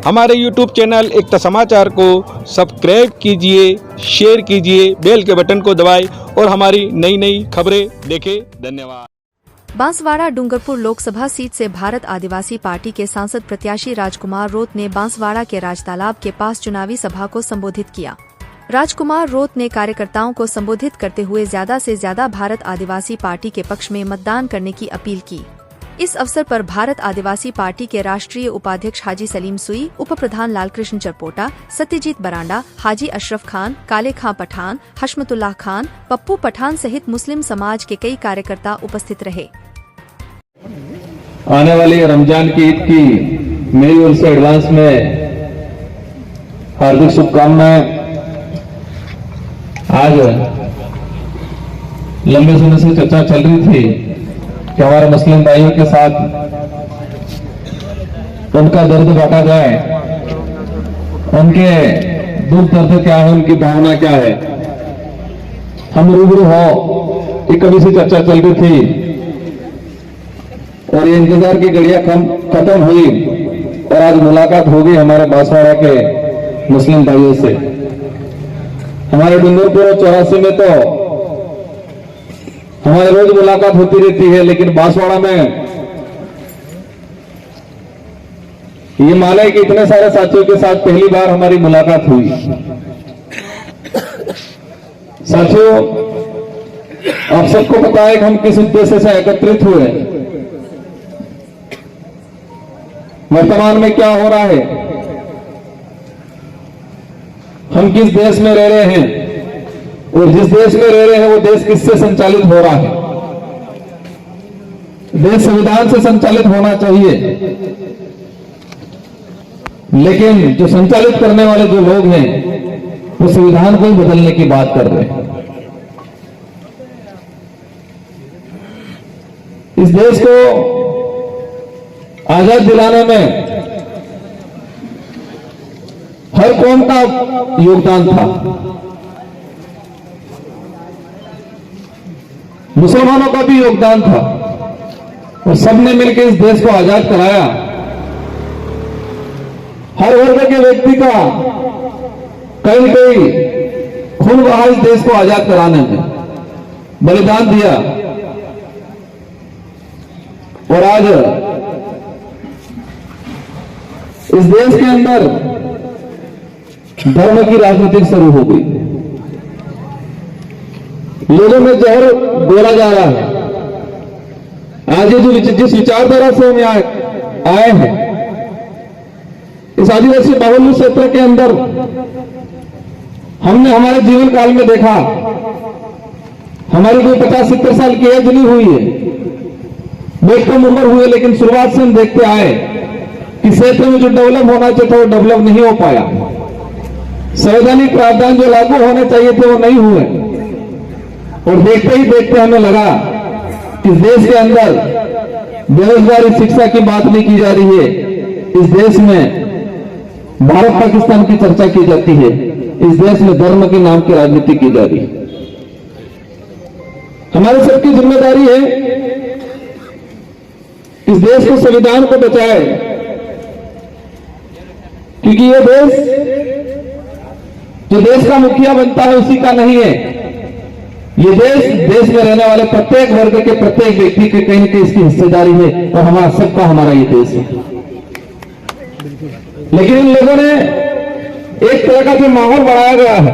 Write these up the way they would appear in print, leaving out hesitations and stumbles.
हमारे YouTube channel एकता समाचार को सब्सक्राइब कीजिए, शेयर कीजिए, बेल के बटन को दबाएं और हमारी नई नई खबरें देखें। धन्यवाद। बांसवाड़ा डूंगरपुर लोकसभा सीट से भारत आदिवासी पार्टी के सांसद प्रत्याशी राजकुमार रोत ने बांसवाड़ा के राजतालाब के पास चुनावी सभा को संबोधित किया। राजकुमार रोत ने कार्यकर्ताओं को संबोधित करते हुए ज्यादा से ज्यादा भारत आदिवासी पार्टी के पक्ष में मतदान करने की अपील की। इस अवसर पर भारत आदिवासी पार्टी के राष्ट्रीय उपाध्यक्ष हाजी सलीम सुई, उप प्रधान लालकृष्ण चरपोटा, सत्यजीत बरांडा, हाजी अशरफ खान, काले खां पठान, हशमतुल्लाह खान, पप्पू पठान सहित मुस्लिम समाज के कई कार्यकर्ता उपस्थित रहे। आने वाली रमजान की ईद की मेरी ओर से एडवांस में हार्दिक शुभकामनाएं। आज लंबे समय से चर्चा चल रही थी कि हमारे मुस्लिम भाइयों के साथ उनका दर्द बांटा जाए, उनके दुख दर्द क्या है, उनकी भावना क्या है, हम रूबरू हो। ये कभी से चर्चा चल रही थी और ये इंतजार की घड़ियां खत्म हुई और आज मुलाकात होगी हमारे बांसवाड़ा के मुस्लिम भाइयों से। हमारे डूंगरपुर और 84 में तो हमारे रोज मुलाकात होती रहती है, लेकिन बांसवाड़ा में ये माने कि इतने सारे साथियों के साथ पहली बार हमारी मुलाकात हुई। साथियों, आप सबको पता है कि हम किस उद्देश्य से एकत्रित हुए, वर्तमान में क्या हो रहा है, हम किस देश में रह रहे हैं और जिस देश में रह रहे हैं वो देश किससे संचालित हो रहा है। देश संविधान से संचालित होना चाहिए, लेकिन जो संचालित करने वाले जो लोग हैं वो संविधान को ही बदलने की बात कर रहे हैं। इस देश को आजाद दिलाने में हर कौम का योगदान था। मुसलमानों का भी योगदान था और सबने मिलकर इस देश को आजाद कराया। हर वर्ग के व्यक्ति का कहीं न कहीं खून बहा इस देश को आजाद कराने में, बलिदान दिया। और आज इस देश के अंदर धर्म की राजनीति शुरू हो गई। लोगों में जहर बोला जा रहा है। आज ये जो जिस विचारधारा से हम आए हैं, इस आदिवासी बाहुल्य क्षेत्र के अंदर हमने हमारे जीवन काल में देखा, हमारी कोई 50-70 साल की एज नहीं हुई है, बहुत कम उम्र हुई है, लेकिन शुरुआत से हम देखते आए कि क्षेत्र में जो डेवलप होना चाहिए था वो डेवलप नहीं हो पाया। संवैधानिक प्रावधान जो लागू होने चाहिए थे वो नहीं हुए और देखते ही देखते हमें लगा कि इस देश के अंदर बेरोजगारी, शिक्षा की बात नहीं की जा रही है। इस देश में भारत पाकिस्तान की चर्चा की जाती है। इस देश में धर्म के नाम की राजनीति की जा रही है। हमारे सबकी जिम्मेदारी है इस देश को, संविधान को बचाए, क्योंकि ये देश जो देश का मुखिया बनता है उसी का नहीं है। ये देश में रहने वाले प्रत्येक वर्ग के प्रत्येक व्यक्ति के कहीं न कहीं इसकी हिस्सेदारी है और हमारा सबका हमारा ये देश है। लेकिन इन लोगों ने एक तरह का जो माहौल बढ़ाया गया है,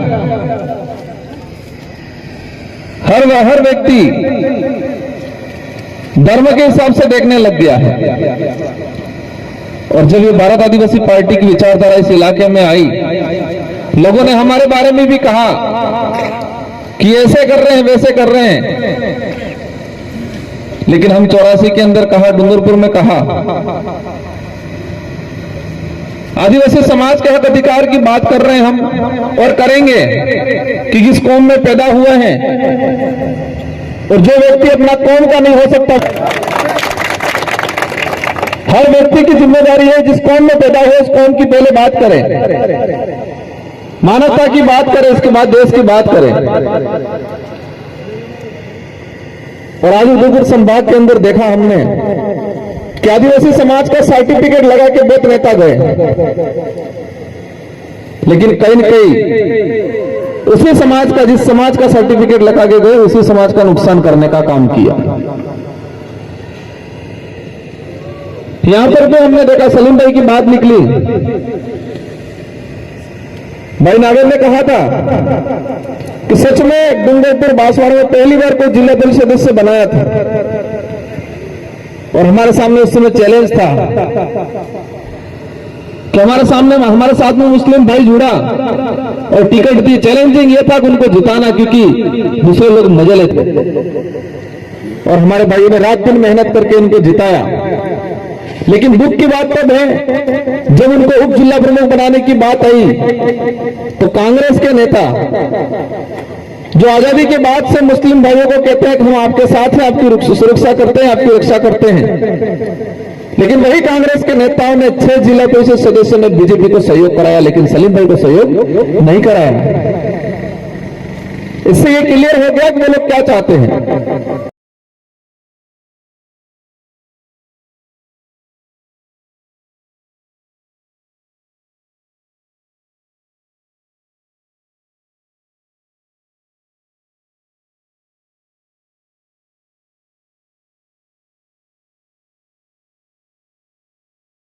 हर व्यक्ति धर्म के हिसाब से देखने लग गया है। और जब ये भारत आदिवासी पार्टी की विचारधारा इस इलाके में आई, लोगों ने हमारे बारे में भी कहा कि ऐसे कर रहे हैं, वैसे कर रहे हैं। लेकिन हम 84 के अंदर कहा, डूंगरपुर में कहा, आदिवासी समाज के हक अधिकार की बात कर रहे हैं हम और करेंगे कि जिस कौम में पैदा हुए हैं और जो व्यक्ति अपना कौम का नहीं हो सकता, हर व्यक्ति की जिम्मेदारी है जिस कौम में पैदा हुए उस कौम की पहले बात करें, मानवता की बात करें, इसके बाद देश की बात करें। और आज डूंगरपुर संभाग के अंदर देखा हमने कि आदिवासी समाज का सर्टिफिकेट लगा के बहुत नेता गए, लेकिन कहीं न कहीं उसी समाज का, जिस समाज का सर्टिफिकेट लगा के गए, उसी समाज का नुकसान करने का काम किया। यहां पर भी हमने देखा, सलीम भाई की बात निकली, भाई नागर ने कहा था कि सच में डूंगरपुर बांसवाड़ा में पहली बार कोई जिला परिषद सदस्य बनाया था, और हमारे सामने उस समय चैलेंज था कि हमारे साथ में मुस्लिम भाई जुड़ा और टिकट दी। चैलेंजिंग ये था कि उनको जिताना, क्योंकि दूसरे लोग मजे लेते, और हमारे भाइयों ने रात दिन मेहनत करके इनको जिताया। लेकिन दुख की बात तब है जब उनको उप जिला प्रमुख बनाने की बात आई तो कांग्रेस के नेता, जो आजादी के बाद से मुस्लिम भाइयों को कहते हैं कि हम आपके साथ हैं, आपकी सुरक्षा करते हैं, आपकी रक्षा करते हैं, लेकिन वही कांग्रेस के नेताओं ने 6 जिला परिषद सदस्यों ने बीजेपी को सहयोग कराया, लेकिन सलीम भाई को सहयोग नहीं कराया। इससे ये क्लियर हो गया कि वो लोग क्या चाहते हैं।